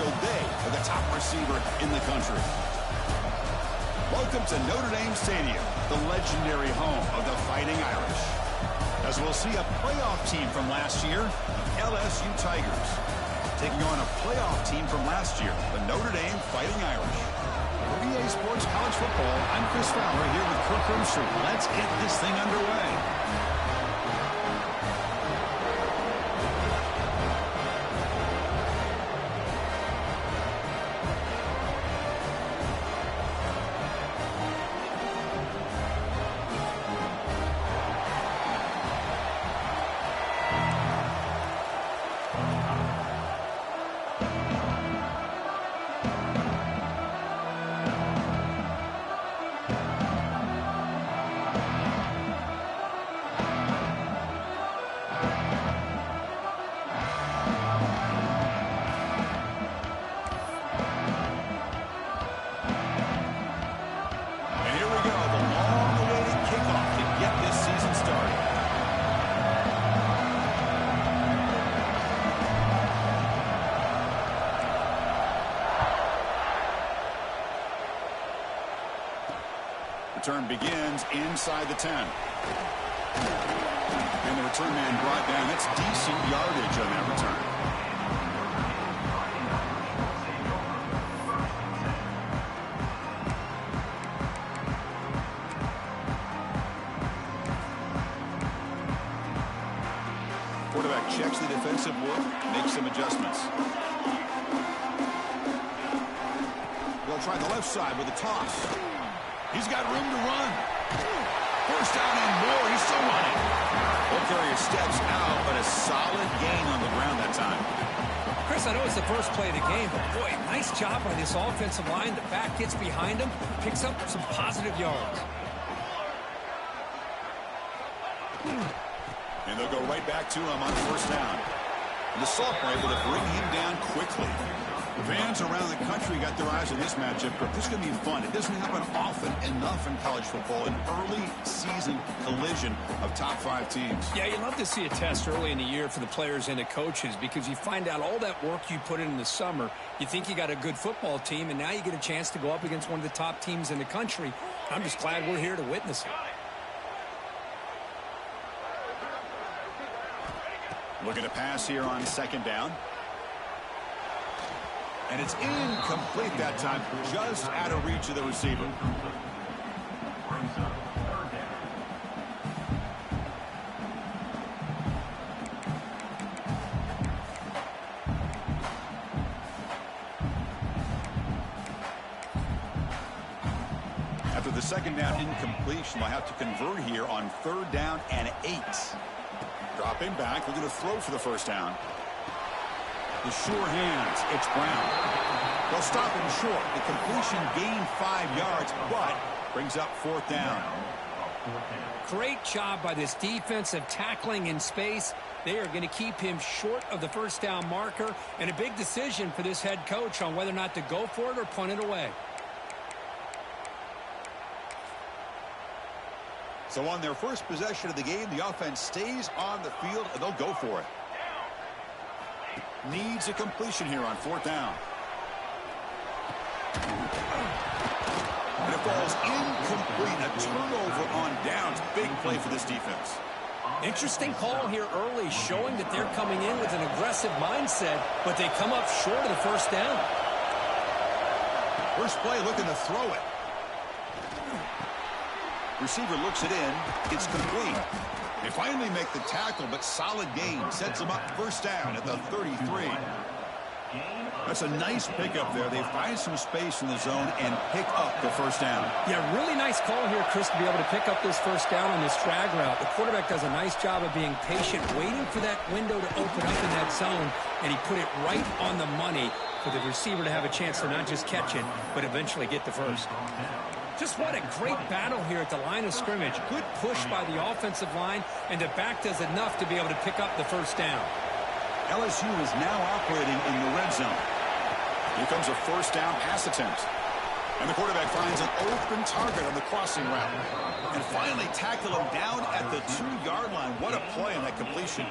show they are the top receiver in the country. Welcome to Notre Dame Stadium, the legendary home of the Fighting Irish. As we'll see a playoff team from last year, the LSU Tigers, taking on a playoff team from last year, the Notre Dame Fighting Irish. For EA Sports College Football, I'm Chris Fowler here with Kirk Herbstreit. Let's get this thing underway. Return begins inside the 10. And the return man brought down. That's decent yardage on that return. Quarterback checks the defensive look, makes some adjustments. They'll try the left side with a toss. He's got room to run. First down and more. He's still running. Ball carrier steps out, but a solid gain on the ground that time. Chris, I know it's the first play of the game, but boy, nice job by this offensive line. The back gets behind him, picks up some positive yards. And they'll go right back to him on first down. And the sophomore able to bring him down quickly. Fans around the country got their eyes on this matchup. This is going to be fun. It doesn't happen often enough in college football, an early season collision of top 5 teams. Yeah, you love to see a test early in the year for the players and the coaches because you find out all that work you put in the summer. You think you got a good football team, and now you get a chance to go up against one of the top teams in the country. I'm just glad we're here to witness it. Looking to pass here on second down. And it's incomplete that time, just out of reach of the receiver. After the second down incompletion, they'll have to convert here on third down and 8. Dropping back, looking to throw for the first down. The sure hands, it's Brown. They'll stop him short. The completion gained 5 yards, but brings up fourth down. Great job by this defensive tackling in space. They are going to keep him short of the first down marker, and a big decision for this head coach on whether or not to go for it or punt it away. So on their first possession of the game, the offense stays on the field, and they'll go for it. Needs a completion here on fourth down. And it falls incomplete. A turnover on downs. Big play for this defense. Interesting call here early, showing that they're coming in with an aggressive mindset, but they come up short of the first down. First play looking to throw it. Receiver looks it in. It's complete. They finally make the tackle, but solid gain. Sets them up first down at the 33. That's a nice pickup there. They find some space in the zone and pick up the first down. Yeah, really nice call here, Chris, to be able to pick up this first down on this drag route. The quarterback does a nice job of being patient, waiting for that window to open up in that zone, and he put it right on the money for the receiver to have a chance to not just catch it, but eventually get the first. Just what a great battle here at the line of scrimmage. Good push by the offensive line, and the back does enough to be able to pick up the first down. LSU is now operating in the red zone. Here comes a first down pass attempt. And the quarterback finds an open target on the crossing route. And finally tackle him down at the 2-yard line. What a play on that completion.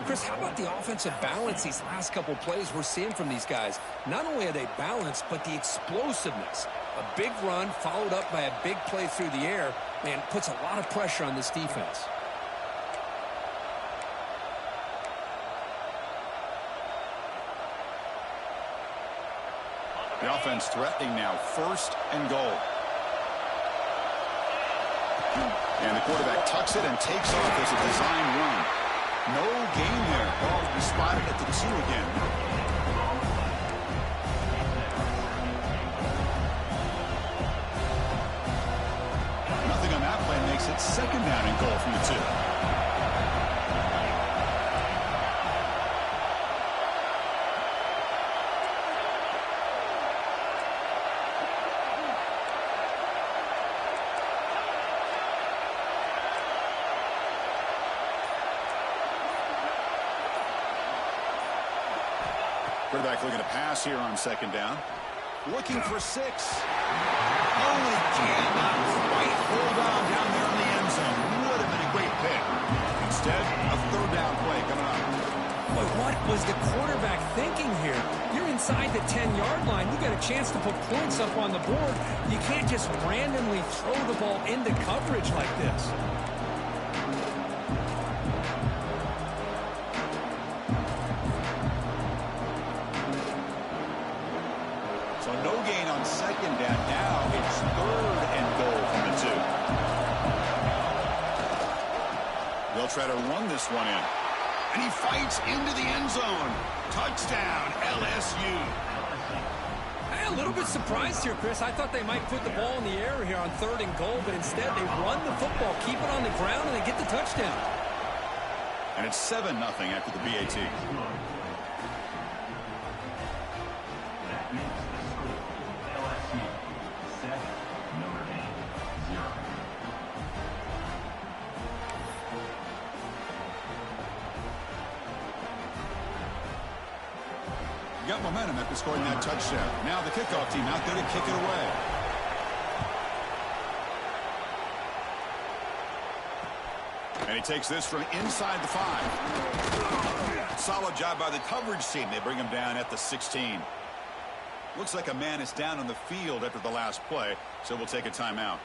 Chris, how about the offensive balance these last couple plays we're seeing from these guys? Not only are they balanced, but the explosiveness. A big run followed up by a big play through the air, man, puts a lot of pressure on this defense. The offense threatening now, 1st and goal. And the quarterback tucks it and takes off as a design run. No gain there. Ball will be spotted at the 2 again. Nothing on that play makes it 2nd down and goal from the 2. Quarterback looking to pass here on 2nd down. Looking for 6. Only cannot quite hold on down there in the end zone. Would have been a great pick. Instead, a 3rd down play coming up. But what was the quarterback thinking here? You're inside the 10-yard line. You got a chance to put points up on the board. You can't just randomly throw the ball into coverage like this. So no gain on 2nd down. Now it's 3rd and goal from the 2. They'll try to run this one in. And he fights into the end zone. Touchdown, LSU. A little bit surprised here, Chris. I thought they might put the ball in the air here on 3rd and goal, but instead they run the football, keep it on the ground, and they get the touchdown. And it's 7-0 after the BAT. Got momentum after scoring that touchdown. Now the kickoff team out there to kick it away. And he takes this from inside the 5. Solid job by the coverage team. They bring him down at the 16. Looks like a man is down on the field after the last play, so we'll take a timeout.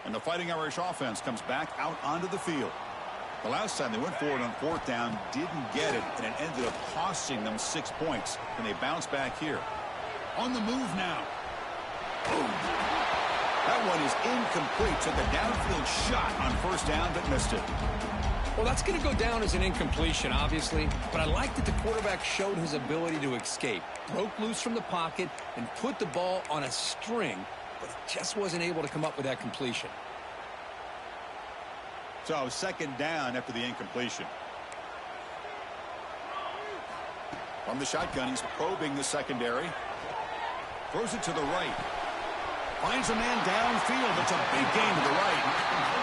And the Fighting Irish offense comes back out onto the field. The last time they went forward on 4th down, didn't get it, and it ended up costing them 6 points. And they bounce back here. On the move now. Boom. That one is incomplete. Took a downfield shot on 1st down, but missed it. Well, that's going to go down as an incompletion, obviously. But I like that the quarterback showed his ability to escape. Broke loose from the pocket and put the ball on a string, but just wasn't able to come up with that completion. So 2nd down after the incompletion. From the shotgun, he's probing the secondary. Throws it to the right. Finds a man downfield. It's a big gain to the right.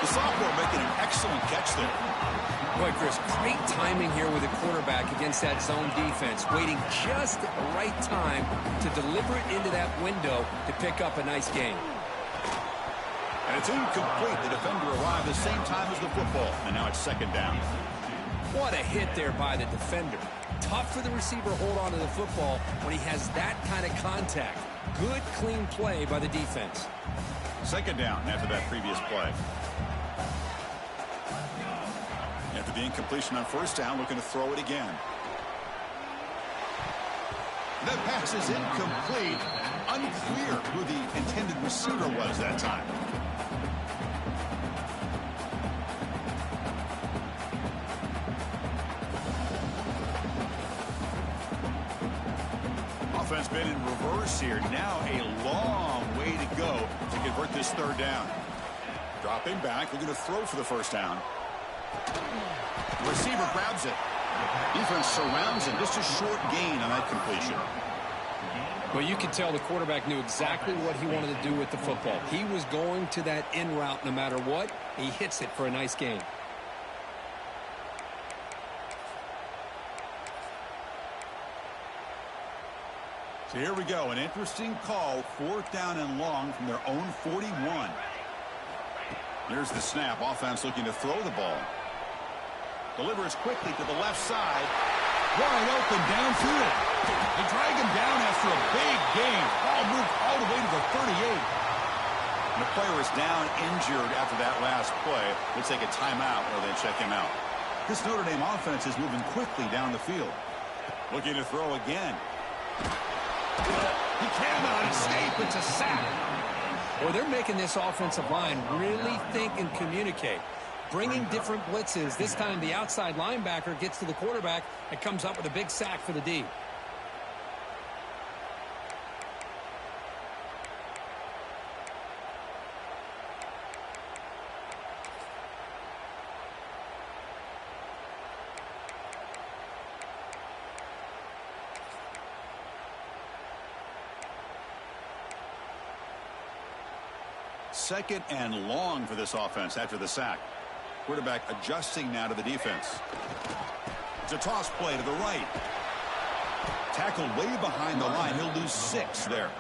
The sophomore making an excellent catch there. Boy, Chris, great timing here with the quarterback against that zone defense. Waiting just at the right time to deliver it into that window to pick up a nice gain. And it's incomplete. The defender arrived the same time as the football. And now it's 2nd down. What a hit there by the defender. Tough for the receiver to hold on to the football when he has that kind of contact. Good, clean play by the defense. 2nd down after that previous play. After the incompletion on 1st down, looking to throw it again. That pass is incomplete. Unclear who the intended receiver was that time. Offense been in reverse here. Now a long way to go to convert this 3rd down. Dropping back, looking to throw for the 1st down. The receiver grabs it. Defense surrounds him. Just a short gain on that completion. Well, you can tell the quarterback knew exactly what he wanted to do with the football. He was going to that in route no matter what. He hits it for a nice gain. So here we go. An interesting call. 4th down and long from their own 41. Here's the snap. Offense looking to throw the ball. Delivers quickly to the left side. Wide open downfield. They drag him down after a big gain. Ball moved all the way to the 38. And the player is down injured after that last play. We'll take a timeout while they check him out. This Notre Dame offense is moving quickly down the field. Looking to throw again. He cannot escape. It's a sack. Well, they're making this offensive line really think and communicate. Bringing different blitzes. This time the outside linebacker gets to the quarterback and comes up with a big sack for the D. Second and long for this offense after the sack. Quarterback adjusting now to the defense. It's a toss play to the right. Tackled way behind the line. He'll lose 6 there.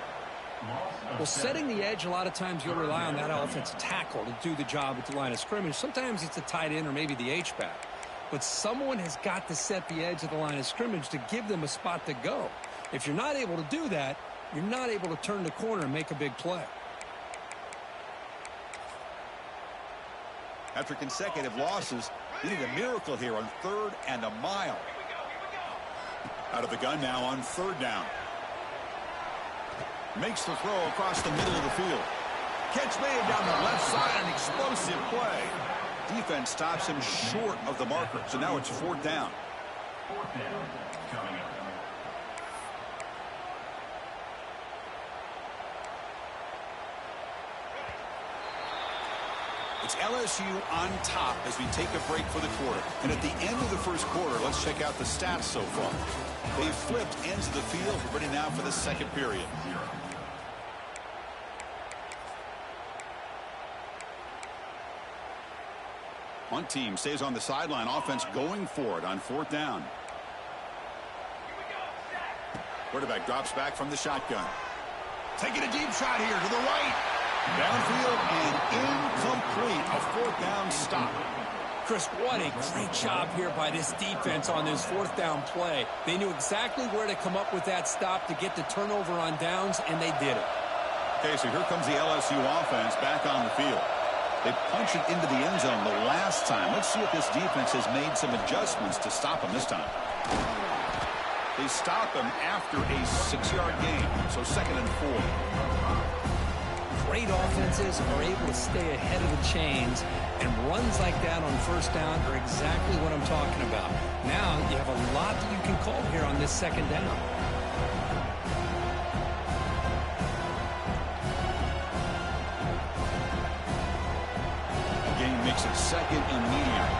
Well, setting the edge, a lot of times you'll rely on that offensive tackle to do the job at the line of scrimmage. Sometimes it's a tight end or maybe the H-back. But someone has got to set the edge of the line of scrimmage to give them a spot to go. If you're not able to do that, you're not able to turn the corner and make a big play. After consecutive losses, they need a miracle here on 3rd and a mile. Out of the gun now on 3rd down. Makes the throw across the middle of the field. Catch made down the left side, an explosive play. Defense stops him short of the marker, so now it's 4th down. 4th down coming up. It's LSU on top as we take a break for the quarter. And at the end of the first quarter, let's check out the stats so far. They've flipped ends of the field, ready now for the second period. One team stays on the sideline. Offense going for it on 4th down. Quarterback drops back from the shotgun. Taking a deep shot here to the right. Downfield and incomplete. A 4th down stop. Chris, what a great job here by this defense on this 4th down play. They knew exactly where to come up with that stop to get the turnover on downs, and they did it. Okay, so here comes the LSU offense back on the field. They punched it into the end zone the last time. Let's see if this defense has made some adjustments to stop them this time. They stop him after a 6-yard gain, so 2nd and 4. Great offenses are able to stay ahead of the chains, and runs like that on 1st down are exactly what I'm talking about. Now you have a lot that you can call here on this 2nd down. The game makes it 2nd and medium.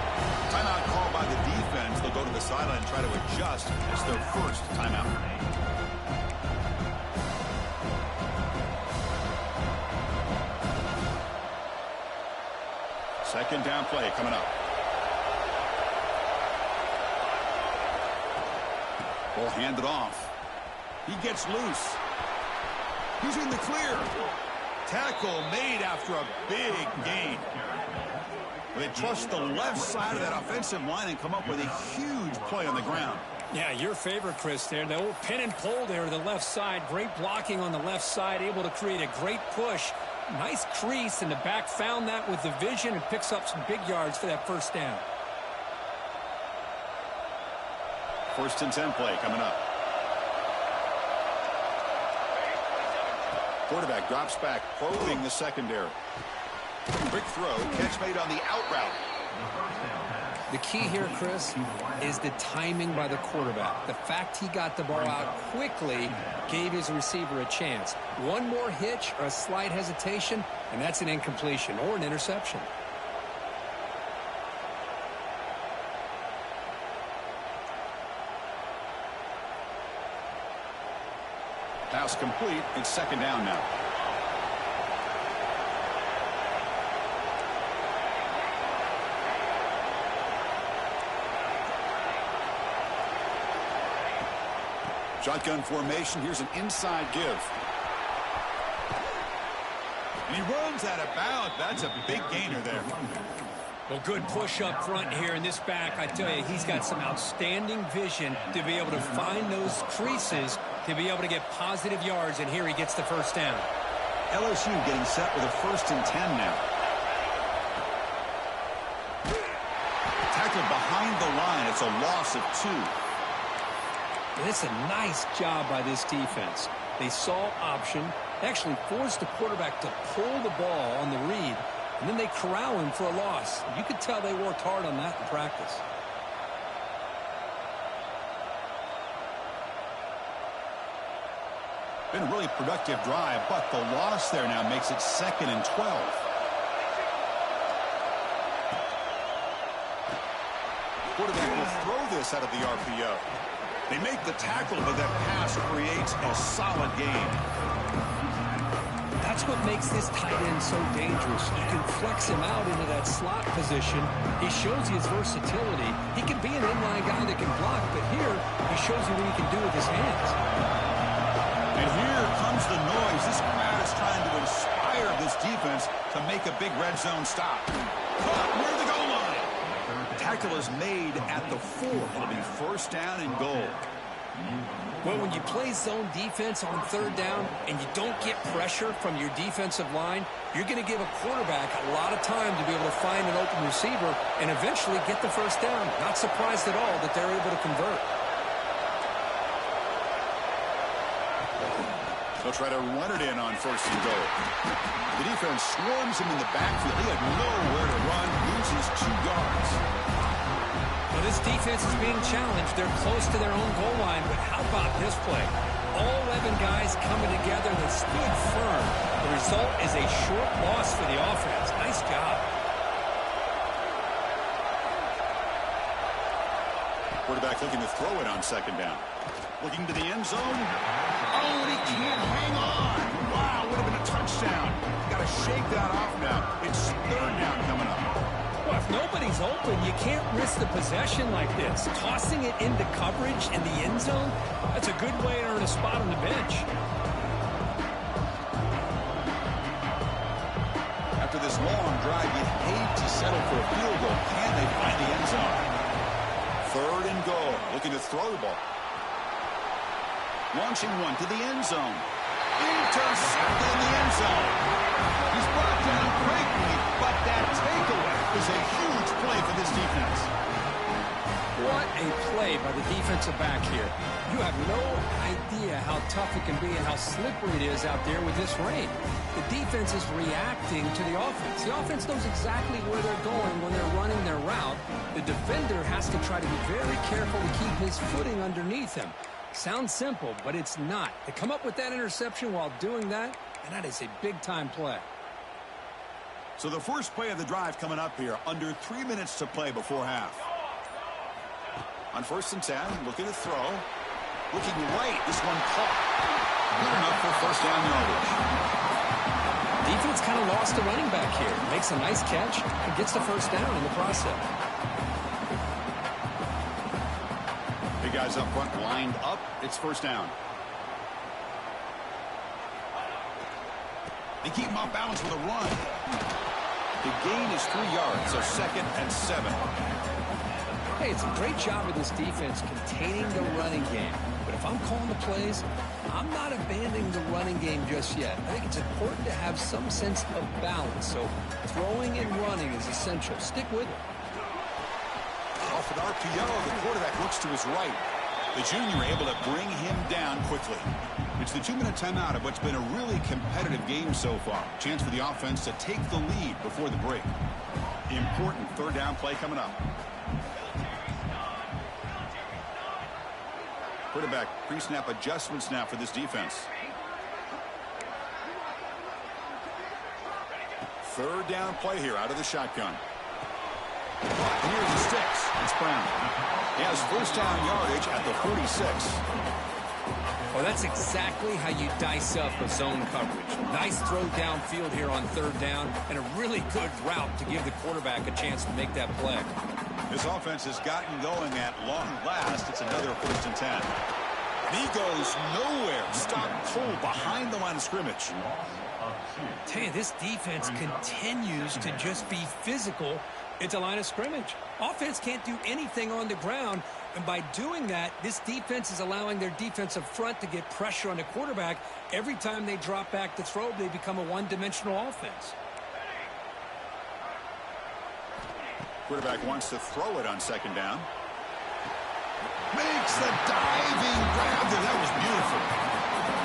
Timeout called by the defense. They'll go to the sideline and try to adjust. It's their first timeout. Second down play coming up. Ball handed off. He gets loose. He's in the clear. Tackle made after a big gain. They trust the left side of that offensive line and come up with a huge play on the ground. Yeah, your favorite, Chris, there. The old pin and pull there to the left side. Great blocking on the left side, able to create a great push. Nice crease, and the back found that with the vision and picks up some big yards for that 1st down. 1st and 10 play coming up. Quarterback drops back, probing the secondary. Quick throw, catch made on the out route. The key here, Chris, is the timing by the quarterback. The fact he got the ball out quickly gave his receiver a chance. One more hitch or a slight hesitation, and that's an incompletion or an interception. Pass complete. It's second down now. Shotgun formation. Here's an inside give. And he runs out of bounds. That's a big gainer there. Well, good push up front here in this back. I tell you, he's got some outstanding vision to be able to find those creases, to be able to get positive yards, and here he gets the first down. LSU getting set with a 1st and 10 now. Tackled behind the line. It's a loss of 2. And it's a nice job by this defense. They saw option, actually forced the quarterback to pull the ball on the read, and then they corral him for a loss. You could tell they worked hard on that in practice. Been a really productive drive, but the loss there now makes it 2nd and 12. Quarterback will throw this out of the RPO. They make the tackle, but that pass creates a solid gain. That's what makes this tight end so dangerous. You can flex him out into that slot position. He shows you his versatility. He can be an inline guy that can block, but here he shows you what he can do with his hands. And here comes the noise. This crowd is trying to inspire this defense to make a big red zone stop. Caught near the goal line. Tackle is made at the 4. It'll be 1st down and goal. Well, when you play zone defense on 3rd down and you don't get pressure from your defensive line, you're going to give a quarterback a lot of time to be able to find an open receiver and eventually get the first down. Not surprised at all that they're able to convert. They'll try to run it in on 1st and goal. The defense swarms him in the backfield. He had nowhere to run, loses 2 yards. Well, this defense is being challenged. They're close to their own goal line, but how about this play? All 11 guys coming together. They stood firm. The result is a short loss for the offense. Nice job. Quarterback looking to throw it on 2nd down. Looking to the end zone. Oh, and he can't hang on. Wow, would have been a touchdown. Got to shake that off now. It's 3rd down coming up. Well, if nobody's open, you can't risk the possession like this. Tossing it into coverage in the end zone, that's a good way to earn a spot on the bench. After this long drive, you hate to settle for a field goal. Can they find the end zone? 3rd and goal. Looking to throw the ball. Launching one to the end zone. Intercepted in the end zone. He's brought down quickly, but that takeaway is a huge play for this defense. What a play by the defensive back here. You have no idea how tough it can be and how slippery it is out there with this rain. The defense is reacting to the offense. The offense knows exactly where they're going when they're running their route. The defender has to try to be very careful to keep his footing underneath him. Sounds simple, but it's not. To come up with that interception while doing that, and that is a big-time play. So the first play of the drive coming up here, under 3 minutes to play before half. On 1st and 10, looking to throw. Looking right, this one caught. Good enough for 1st down yardage. Defense kind of lost the running back here. Makes a nice catch and gets the 1st down in the process. Big guys up front lined up. It's 1st down. They keep him off balance with a run. The gain is 3 yards, so 2nd and 7. Hey, it's a great job of this defense containing the running game. But if I'm calling the plays, I'm not abandoning the running game just yet. I think it's important to have some sense of balance. So throwing and running is essential. Stick with it. Off an RPO, the quarterback looks to his right. The junior able to bring him down quickly. It's the 2-minute timeout of what's been a really competitive game so far. Chance for the offense to take the lead before the break. Important 3rd down play coming up. Quarterback pre-snap adjustments now for this defense. 3rd down play here out of the shotgun. And here's the sticks. It's Brown. He has 1st down yardage at the 46. Well, that's exactly how you dice up a zone coverage. Nice throw downfield here on third down, and a really good route to give the quarterback a chance to make that play. This offense has gotten going at long last. It's another 1st and 10. He goes nowhere. Stop cold behind the line of scrimmage. Tell you, this defense continues to just be physical at the line of scrimmage. Offense can't do anything on the ground, and by doing that, this defense is allowing their defensive front to get pressure on the quarterback. Every time they drop back to throw, they become a one-dimensional offense. Quarterback wants to throw it on 2nd down. Makes the diving grab there. That was beautiful.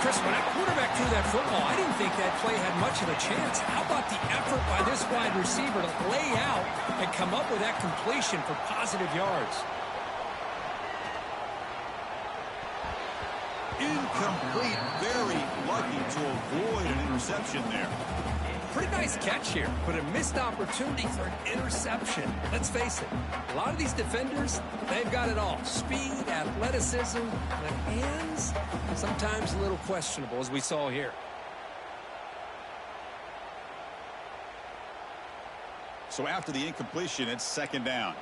Chris, when that quarterback threw that football, I didn't think that play had much of a chance. How about the effort by this wide receiver to lay out and come up with that completion for positive yards? Incomplete. Very lucky to avoid an interception there. Pretty nice catch here, but a missed opportunity for an interception. Let's face it, a lot of these defenders, they've got it all. Speed, athleticism, but hands, sometimes a little questionable, as we saw here. So after the incompletion, it's 2nd down.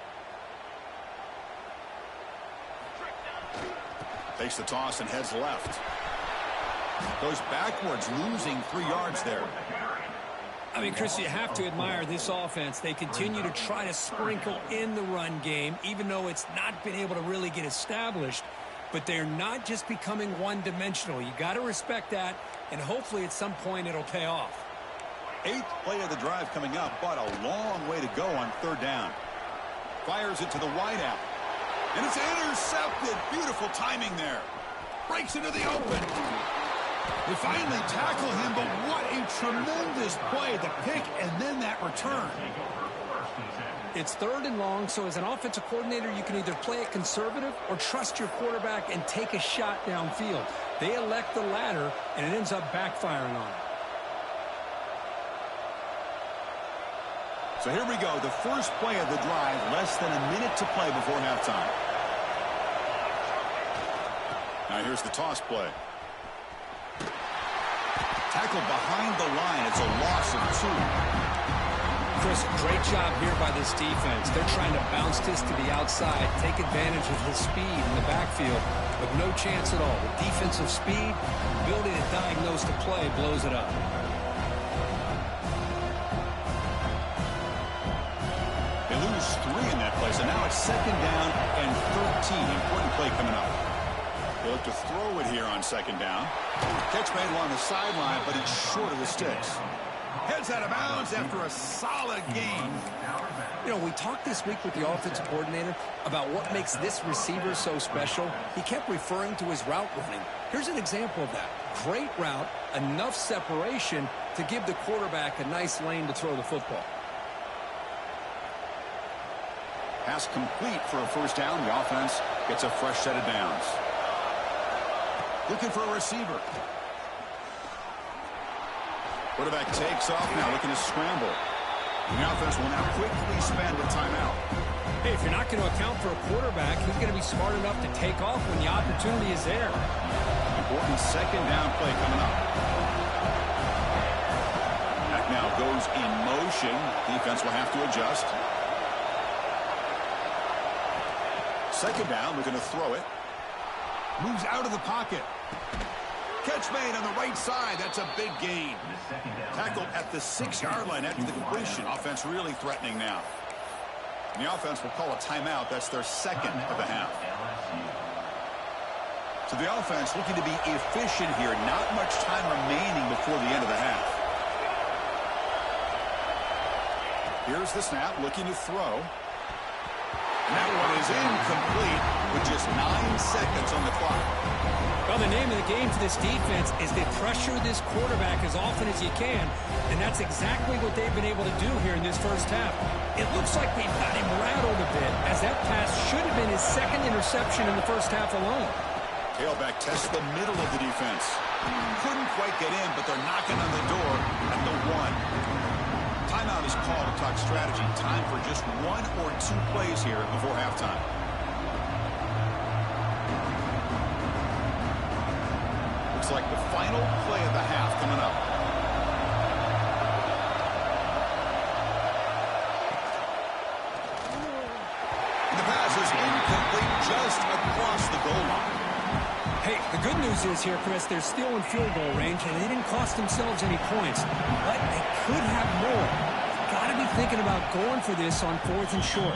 Takes the toss and heads left. Goes backwards, losing 3 yards there. I mean, Chris, you have to admire this offense. They continue to try to sprinkle in the run game, even though it's not been able to really get established. But they're not just becoming one-dimensional. You got to respect that, and hopefully at some point it'll pay off. 8th play of the drive coming up, but a long way to go on 3rd down. Fires it to the wideout. And it's intercepted. Beautiful timing there. Breaks into the open. They finally tackle him, but what a tremendous play. The pick and then that return. It's 3rd and long, so as an offensive coordinator, you can either play it conservative or trust your quarterback and take a shot downfield. They elect the latter, and it ends up backfiring on them. So here we go, the first play of the drive, less than a minute to play before halftime. Now here's the toss play. Tackled behind the line. It's a loss of 2. Chris, great job here by this defense. They're trying to bounce this to the outside, take advantage of his speed in the backfield, but no chance at all. The defensive speed, ability to diagnose the play, blows it up. They lose 3 in that play, so now it's 2nd down and 13. Important play coming up. They look to throw it here on 2nd down. Catch made along the sideline, but it's short of the sticks. Heads out of bounds after a solid gain. You know, we talked this week with the offensive coordinator about what makes this receiver so special. He kept referring to his route running. Here's an example of that. Great route, enough separation to give the quarterback a nice lane to throw the football. Pass complete for a 1st down. The offense gets a fresh set of downs. Looking for a receiver. Quarterback takes off now, looking to scramble. And the offense will now quickly spend a timeout. Hey, if you're not going to account for a quarterback, he's going to be smart enough to take off when the opportunity is there. Important 2nd down play coming up. Back now goes in motion. Defense will have to adjust. 2nd down, looking to throw it. Moves out of the pocket. Catch made on the right side. That's a big gain. Tackled at the 6-yard line after the completion. Offense really threatening now. And the offense will call a timeout. That's their 2nd of the half. So the offense looking to be efficient here. Not much time remaining before the end of the half. Here's the snap, looking to throw. And that one is incomplete with just 9 seconds on the clock. Well, the name of the game for this defense is to pressure this quarterback as often as you can, and that's exactly what they've been able to do here in this 1st half. It looks like they've got him rattled a bit, as that pass should have been his 2nd interception in the 1st half alone. Tailback tests the middle of the defense. Couldn't quite get in, but they're knocking on the door at the 1. Timeout is called to talk strategy. Time for just 1 or 2 plays here before halftime. final play of the half coming up. And the pass is incomplete just across the goal line. Hey, the good news is here, Chris, they're still in field goal range, and they didn't cost themselves any points. But they could have more. Got to be thinking about going for this on 4th and short.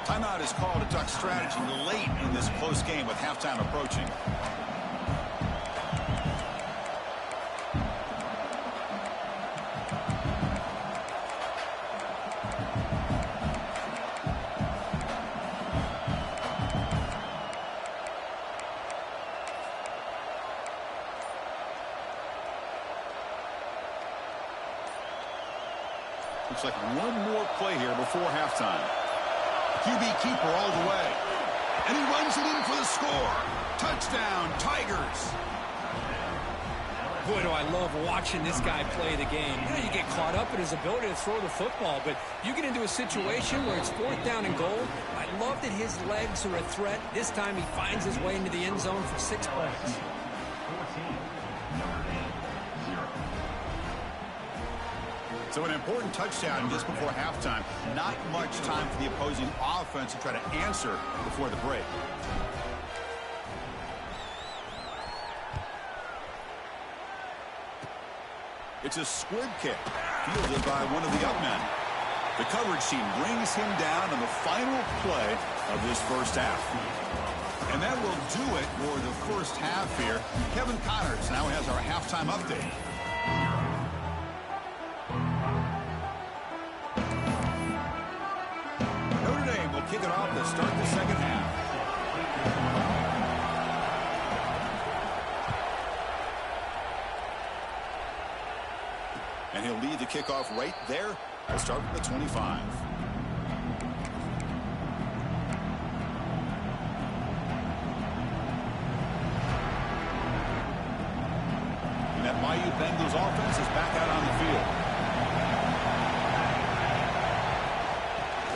Timeout is called to duck strategy late in this close game with halftime approaching. Looks like one more play here before halftime. QB keeper all the way. And he runs it in for the score. Touchdown, Tigers. Boy, do I love watching this guy play the game. You know, you get caught up in his ability to throw the football, but you get into a situation where it's 4th down and goal. I love that his legs are a threat. This time he finds his way into the end zone for 6 points. So an important touchdown just before halftime. Not much time for the opposing offense to try to answer before the break. It's a squib kick, fielded by one of the up men. The coverage team brings him down on the final play of this first half. And that will do it for the first half here. Kevin Connors now has our halftime update. Notre Dame will kick it off to start the second half. And he'll lead the kickoff right there. I'll start with the 25. And that Bayou Bengals offense is back out on the field.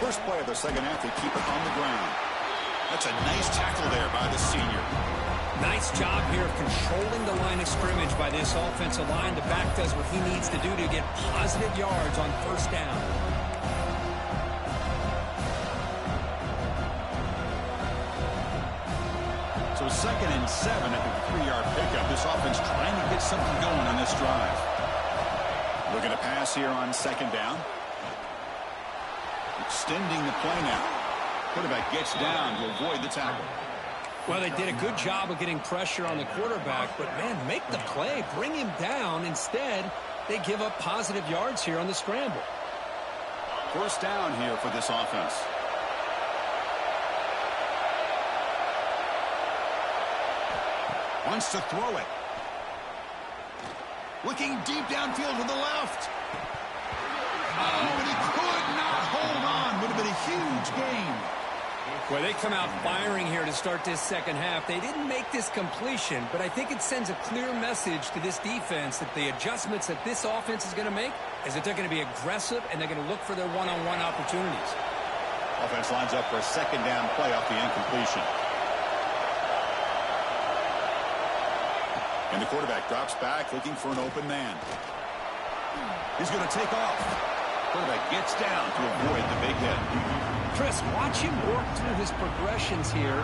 First play of the second half, they keep it on the ground. That's a nice tackle there by the senior. Nice job here of controlling the line of scrimmage by this offensive line. The back does what he needs to do to get positive yards on first down. So 2nd and 7 at the 3-yard pickup. This offense trying to get something going on this drive. Looking to pass here on 2nd down. Extending the play now. Quarterback gets down to avoid the tackle. Well, they did a good job of getting pressure on the quarterback, but, man, make the play. Bring him down. Instead, they give up positive yards here on the scramble. First down here for this offense. Wants to throw it. Looking deep downfield to the left. Oh, and he could not hold on. Would have been a huge gain. Well, they come out firing here to start this second half. They didn't make this completion, but I think it sends a clear message to this defense that the adjustments that this offense is going to make is that they're going to be aggressive and they're going to look for their one-on-one opportunities. Offense lines up for a 2nd down play off the incompletion. And the quarterback drops back looking for an open man. He's going to take off. Quarterback gets down to avoid the big hit. Chris, watch him work through his progressions here.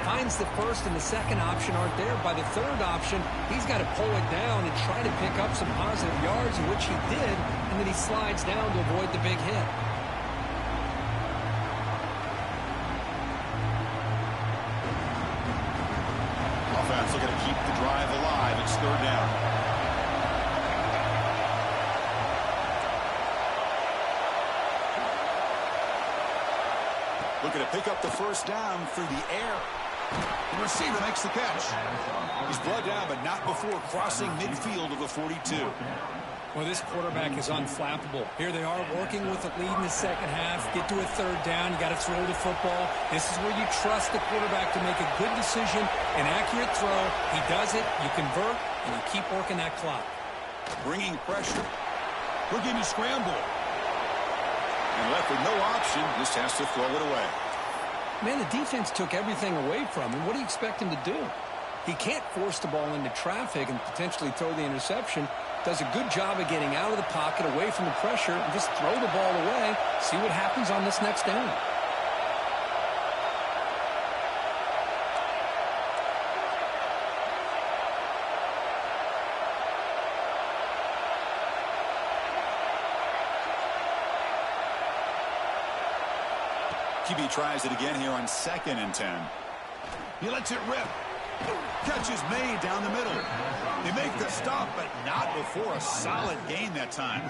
Finds the first and the second option aren't there. By the third option, he's got to pull it down and try to pick up some positive yards, in which he did, and then he slides down to avoid the big hit. Offense looking to keep the drive alive. It's 3rd down. Looking to pick up the first down through the air. The receiver makes the catch. He's brought down, but not before crossing midfield of the 42. Well, this quarterback is unflappable. Here they are working with a lead in the second half. Get to a 3rd down. You got to throw the football. This is where you trust the quarterback to make a good decision, an accurate throw. He does it. You convert, and you keep working that clock. Bringing pressure. Looking to scramble. And left with no option, just has to throw it away. Man, the defense took everything away from him. What do you expect him to do? He can't force the ball into traffic and potentially throw the interception. Does a good job of getting out of the pocket, away from the pressure, and just throw the ball away. See what happens on this next down. QB tries it again here on 2nd and 10. He lets it rip. Catch is made down the middle. They make the stop, but not before a solid gain that time.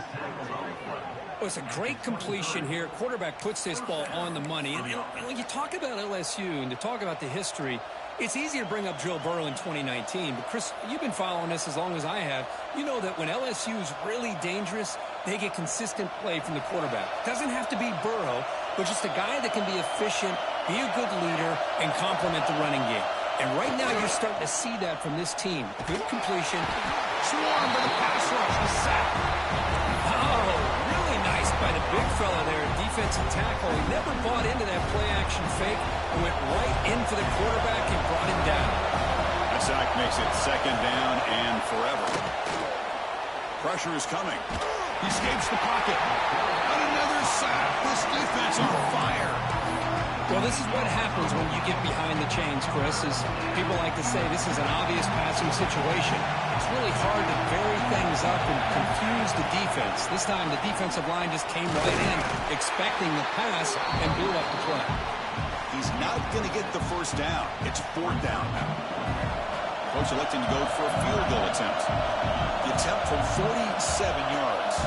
Well, it's a great completion here. Quarterback puts this ball on the money. And when you talk about LSU and to talk about the history, it's easy to bring up Joe Burrow in 2019. But, Chris, you've been following this as long as I have. You know that when LSU is really dangerous, they get consistent play from the quarterback. Doesn't have to be Burrow, but just a guy that can be efficient, be a good leader, and complement the running game. And right now you're starting to see that from this team. Good completion. Swarmed by the pass rush. The sack. Oh, really nice by the big fella there, defensive tackle. He never bought into that play-action fake and went right in for the quarterback and brought him down. That sack makes it 2nd down and forever. Pressure is coming. He escapes the pocket. And another sack. This defense on fire. Well, this is what happens when you get behind the chains, Chris. As people like to say, this is an obvious passing situation. It's really hard to vary things up and confuse the defense. This time, the defensive line just came right in, expecting the pass, and blew up the play. He's not going to get the first down. It's 4th down now. Coach electing to go for a field goal attempt. The attempt from 47 yards.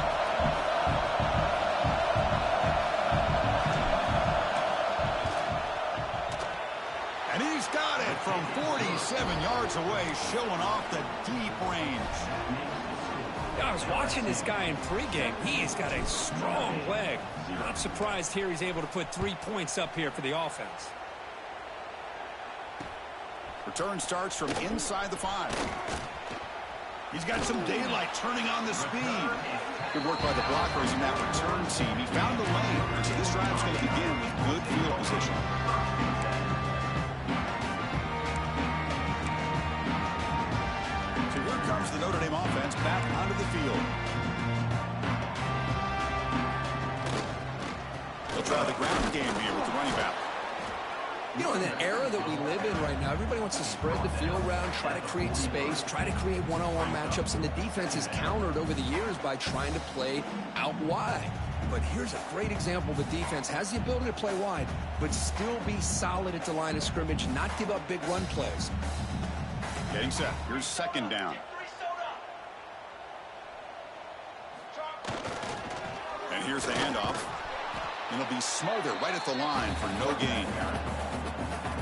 And he's got it from 47 yards away, showing off the deep range. I was watching this guy in pregame. He has got a strong leg. Not surprised here he's able to put 3 points up here for the offense. Return starts from inside the 5. He's got some daylight turning on the speed. Good work by the blockers in that return team. He found the lane. So this drive's going to begin with good field position. So here comes the Notre Dame offense back onto the field. They'll try the ground game here with the running back. You know, in the era that we live in right now, everybody wants to spread the field around, try to create space, try to create one-on-one matchups, and the defense is countered over the years by trying to play out wide. But here's a great example. The defense has the ability to play wide, but still be solid at the line of scrimmage, not give up big run plays. Getting set. Here's 2nd down. And here's the handoff. It'll be Smolder right at the line for no gain.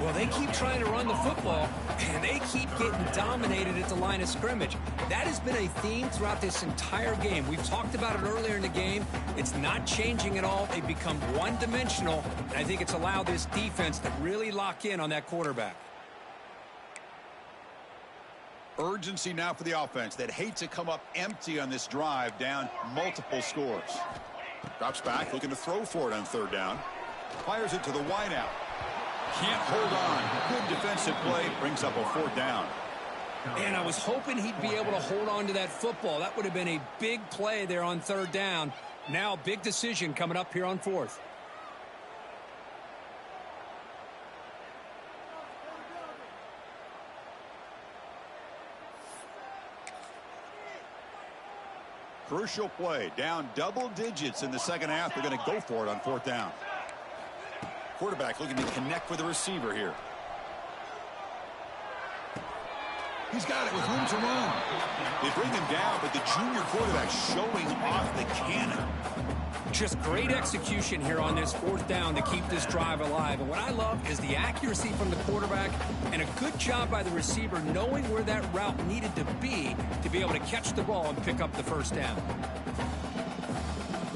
Well, they keep trying to run the football, and they keep getting dominated at the line of scrimmage. That has been a theme throughout this entire game. We've talked about it earlier in the game. It's not changing at all. They've become one-dimensional, and I think it's allowed this defense to really lock in on that quarterback. Urgency now for the offense that hate to come up empty on this drive, down multiple scores. Drops back, looking to throw for it on 3rd down. Fires it to the wideout. Can't hold on. Good defensive play. Brings up a 4th down. And I was hoping he'd be able to hold on to that football. That would have been a big play there on 3rd down. Now, big decision coming up here on 4th. Crucial play. Down double digits in the 2nd half. They're going to go for it on 4th down. Quarterback looking to connect with the receiver here. He's got it with room to run. They bring him down, but the junior quarterback showing off the cannon. Just great execution here on this 4th down to keep this drive alive. And what I love is the accuracy from the quarterback and a good job by the receiver knowing where that route needed to be able to catch the ball and pick up the 1st down.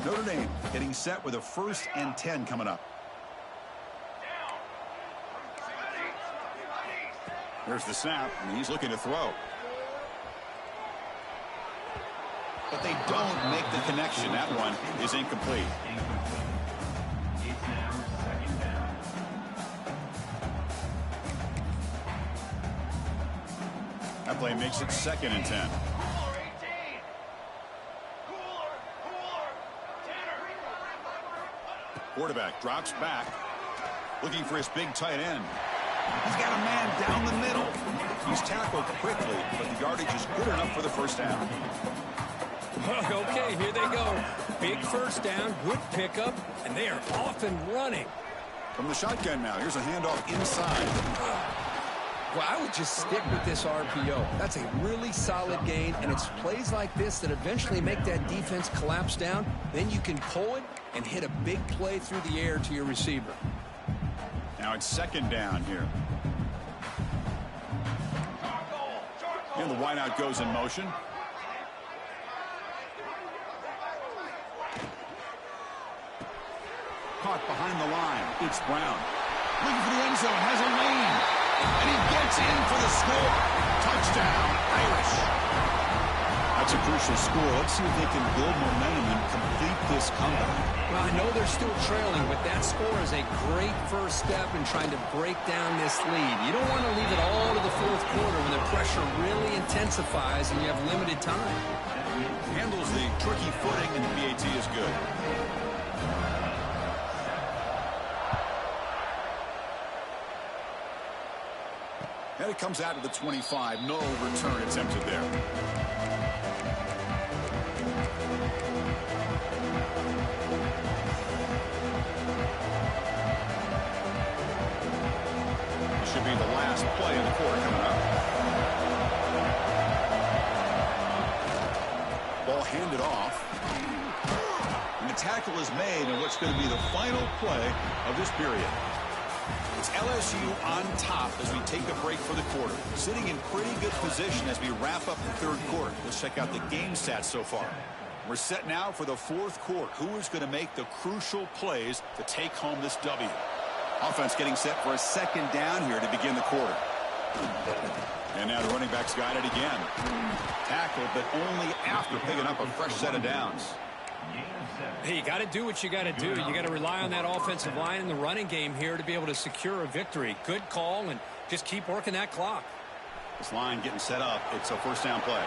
Notre Dame getting set with a 1st and 10 coming up. There's the snap, and he's looking to throw. But they don't make the connection. That one is incomplete. That play makes it 2nd and 10. Quarterback drops back, looking for his big tight end. He's got a man down the middle. He's tackled quickly, but the yardage is good enough for the first down. Okay, here they go. Big first down, good pickup, and they are off and running. From the shotgun now, here's a handoff inside. Well, I would just stick with this RPO. That's a really solid gain, and it's plays like this that eventually make that defense collapse down. Then you can pull it and hit a big play through the air to your receiver. Now it's 2nd down here. And the wideout goes in motion. Caught behind the line. It's Brown. Looking for the end zone. Has a lane. And he gets in for the score. Touchdown, Irish. That's a crucial score. Let's see if they can build momentum and complete this comeback. Well, I know they're still trailing, but that score is a great first step in trying to break down this lead. You don't want to leave it all to the 4th quarter when the pressure really intensifies and you have limited time. Handles the tricky footing, and the PAT is good. And it comes out to the 25. No return attempted there. This should be the last play of the quarter coming up. Ball handed off. And the tackle is made in what's going to be the final play of this period. It's LSU on top as we take a break for the quarter. Sitting in pretty good position as we wrap up the 3rd quarter. Let's check out the game stats so far. We're set now for the 4th quarter. Who is going to make the crucial plays to take home this W? Offense getting set for a 2nd down here to begin the quarter. And now the running backs got it again. Tackled, but only after picking up a fresh set of downs. Hey, you got to do what you got to do. You got to rely on that offensive line in the running game here to be able to secure a victory. Good call, and just keep working that clock. This line getting set up. It's a 1st down play.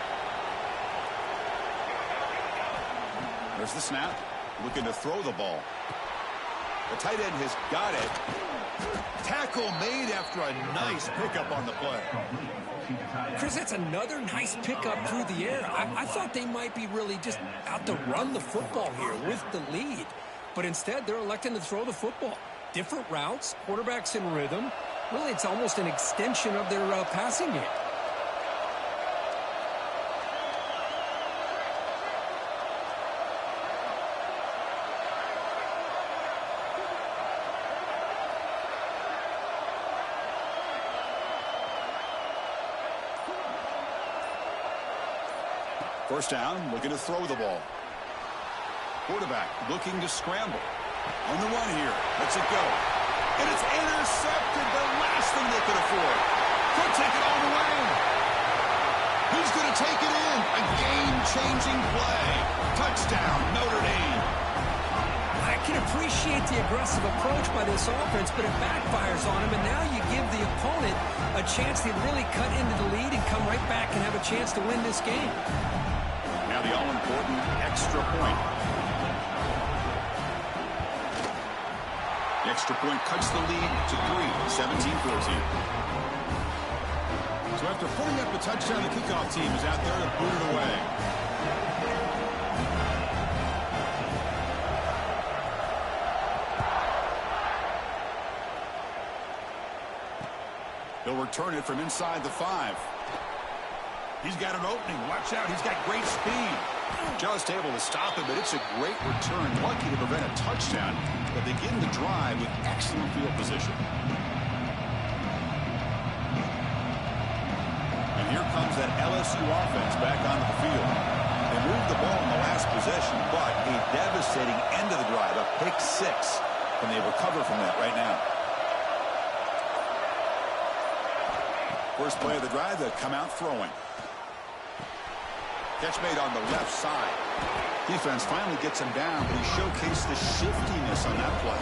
There's the snap. Looking to throw the ball. The tight end has got it. Tackle made after a nice pickup on the play. Chris, that's another nice pickup through the air. I thought they might be really just out to run the football here with the lead. But instead, they're electing to throw the football. Different routes, quarterbacks in rhythm. Really, it's almost an extension of their passing game. First down, looking to throw the ball. Quarterback looking to scramble. On the run here. Lets it go. And it's intercepted. The last thing they could afford. Could take it all the way. He's going to take it in. A game-changing play. Touchdown, Notre Dame. I can appreciate the aggressive approach by this offense, but it backfires on him, and now you give the opponent a chance to really cut into the lead and come right back and have a chance to win this game. Now the all-important extra point. The extra point cuts the lead to 3, 17-14. So after putting up a touchdown, the kickoff team is out there to boot it away. He'll return it from inside the 5. He's got an opening. Watch out. He's got great speed. Just able to stop him, but it's a great return. Lucky to prevent a touchdown, but begin the drive with excellent field position. And here comes that LSU offense back onto the field. They moved the ball in the last possession, but a devastating end of the drive, a pick 6, and they recover from that right now. First play of the drive, they come out throwing. Catch made on the left side. Defense finally gets him down, but he showcased the shiftiness on that play.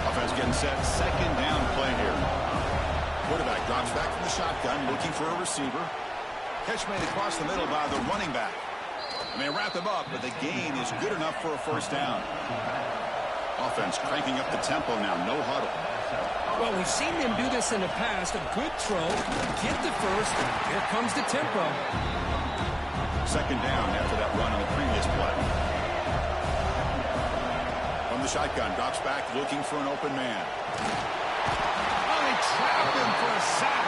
Offense getting set. 2nd down play here. Quarterback drops back from the shotgun, looking for a receiver. Catch made across the middle by the running back. And they wrap him up, but the gain is good enough for a first down. Offense cranking up the tempo now, no huddle. Well, we've seen them do this in the past. A good throw, get the first, here comes the tempo. Second down after that run on the previous play. From the shotgun, drops back, looking for an open man. Oh, they trapped him for a sack.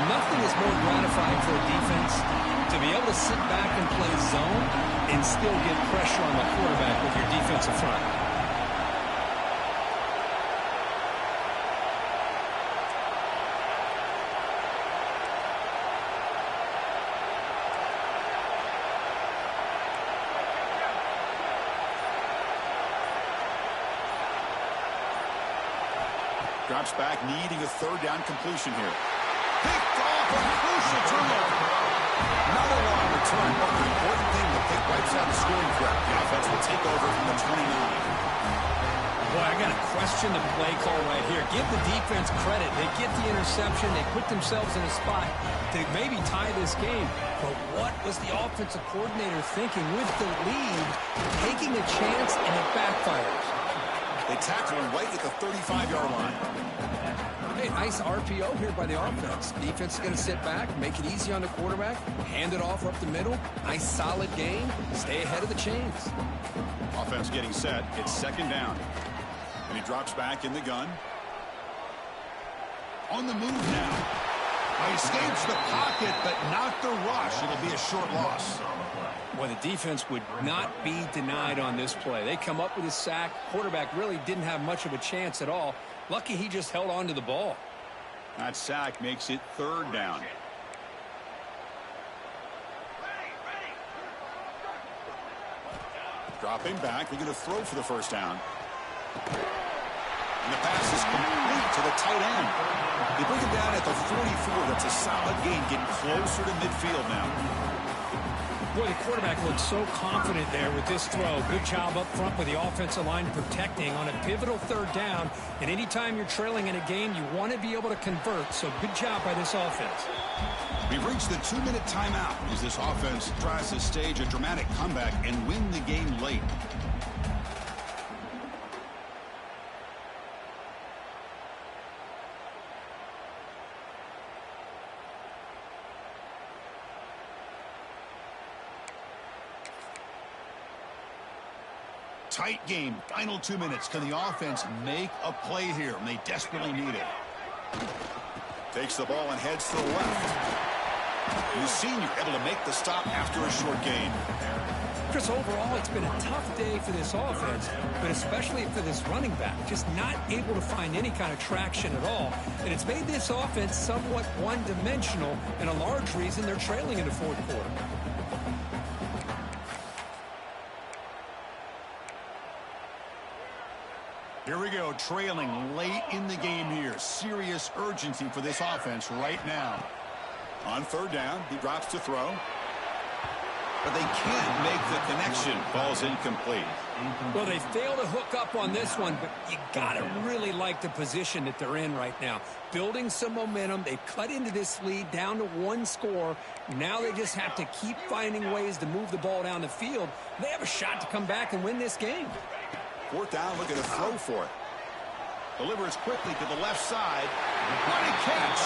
Nothing is more gratifying for a defense to be able to sit back and play zone and still get pressure on the quarterback with your defensive front. Drops back, needing a third down completion here. Picked off a crucial turnover. Not a long return, but the important thing, the pick wipes out the scoring threat. The offense will take over from the 29. Boy, I got to question the play call right here. Give the defense credit. They get the interception. They put themselves in a spot to maybe tie this game. But what was the offensive coordinator thinking with the lead, taking a chance, and it backfires? They tackle him right at the 35-yard line. Hey, nice RPO here by the offense. Defense is going to sit back, make it easy on the quarterback, hand it off up the middle. Nice solid game. Stay ahead of the chains. Offense getting set. It's second down. And he drops back in the gun. On the move now. He escapes the pocket, but not the rush. It'll be a short loss. Well, the defense would not be denied on this play. They come up with a sack. Quarterback really didn't have much of a chance at all. Lucky he just held on to the ball. That sack makes it third down. Dropping back. They're going to throw for the first down. And the pass is complete to the tight end. They bring him down at the 44. That's a solid gain, getting closer to midfield now. Boy, the quarterback looks so confident there with this throw. Good job up front with the offensive line protecting on a pivotal third down. And anytime you're trailing in a game, you want to be able to convert. So good job by this offense. We've reached the 2-minute timeout as this offense tries to stage a dramatic comeback and win the game late. Tight game, final 2 minutes. Can the offense make a play here? And they desperately need it. Takes the ball and heads to the left. The senior able to make the stop after a short gain. Chris, overall, it's been a tough day for this offense, but especially for this running back. Just not able to find any kind of traction at all. And it's made this offense somewhat one-dimensional, and a large reason they're trailing in the fourth quarter. Here we go, trailing late in the game here. Serious urgency for this offense right now. On third down, he drops to throw. But they can't make the connection. Ball's incomplete. Well, they fail to hook up on this one, but you got to really like the position that they're in right now. Building some momentum. They've cut into this lead down to one score. Now they just have to keep finding ways to move the ball down the field. They have a shot to come back and win this game. Fourth down, looking to throw for it. Delivers quickly to the left side. What a catch!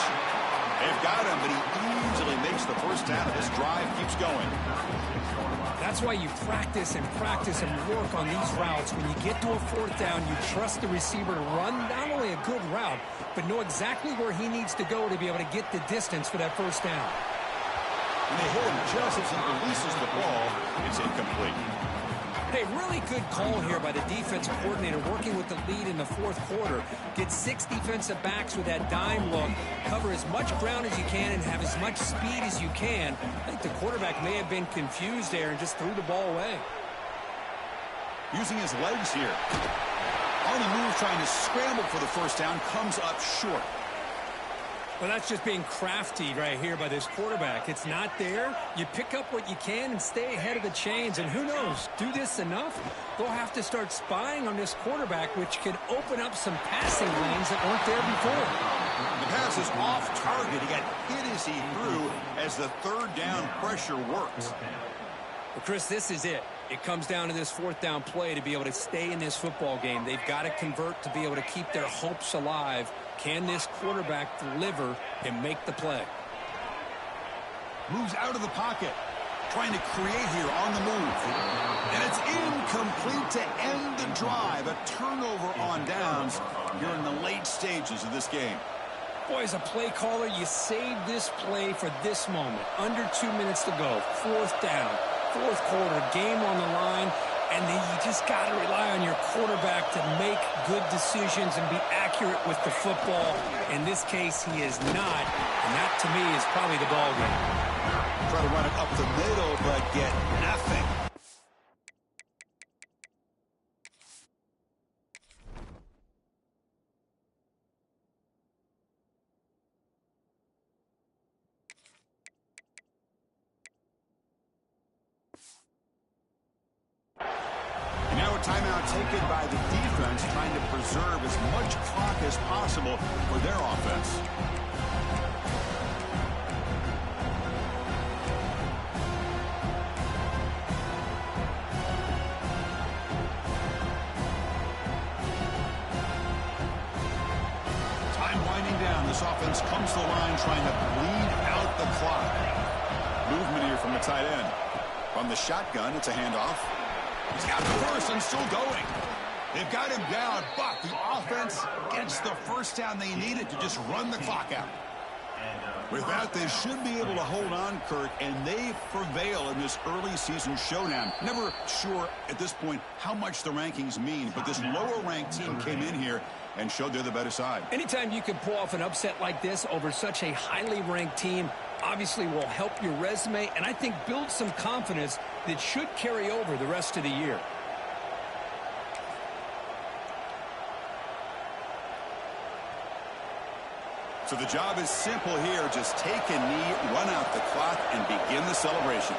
They've got him, but he easily makes the first down. This drive keeps going. That's why you practice and work on these routes. When you get to a fourth down, you trust the receiver to run not only a good route, but know exactly where he needs to go to be able to get the distance for that first down. When they hit him just as he releases the ball, it's incomplete. Hey, really good call here by the defensive coordinator working with the lead in the fourth quarter. Get 6 defensive backs with that dime look. Cover as much ground as you can and have as much speed as you can. I think the quarterback may have been confused there and just threw the ball away. Using his legs here. On the move, trying to scramble for the first down, comes up short. Well, that's just being crafty right here by this quarterback. It's not there. You pick up what you can and stay ahead of the chains. And who knows, do this enough, they'll have to start spying on this quarterback, which could open up some passing lanes that weren't there before. The pass is off target. He got hit as he threw as the third down pressure works. Well, Chris, this is it. It comes down to this fourth down play to be able to stay in this football game. They've got to convert to be able to keep their hopes alive. Can this quarterback deliver and make the play? Moves out of the pocket. Trying to create here on the move. And it's incomplete to end the drive. A turnover on downs here in the late stages of this game. Boy, as a play caller, you saved this play for this moment. Under 2 minutes to go. Fourth down. Fourth quarter. Game on the line. And then you just got to rely on your quarterback to make good decisions and be accurate with the football. In this case, he is not. And that, to me, is probably the ball game. Try to run it up the middle, but get nothing. And now a timeout taken by the defense, trying to preserve as much clock as possible for their offense. This offense comes to the line trying to bleed out the clock. Movement here from the tight end. From the shotgun, it's a handoff. He's got the first and still going. They've got him down, but the offense gets the first down they needed to just run the clock out. With that, they should be able to hold on, Kirk, and they prevail in this early season showdown. Never sure at this point how much the rankings mean, but this lower-ranked team came in here and showed they're the better side. Anytime you can pull off an upset like this over such a highly ranked team, obviously will help your resume, and I think build some confidence that should carry over the rest of the year. So the job is simple here. Just take a knee, run out the clock, and begin the celebration.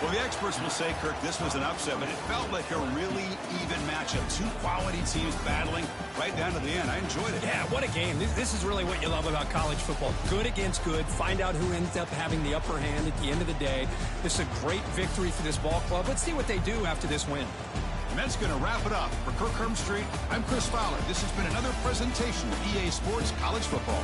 Well, the experts will say, Kirk, this was an upset, but it felt like a really even matchup. Two quality teams battling right down to the end. I enjoyed it. Yeah, what a game. This is really what you love about college football. Good against good. Find out who ends up having the upper hand at the end of the day. This is a great victory for this ball club. Let's see what they do after this win. And that's going to wrap it up. For Kirk Street, I'm Chris Fowler. This has been another presentation of EA Sports College Football.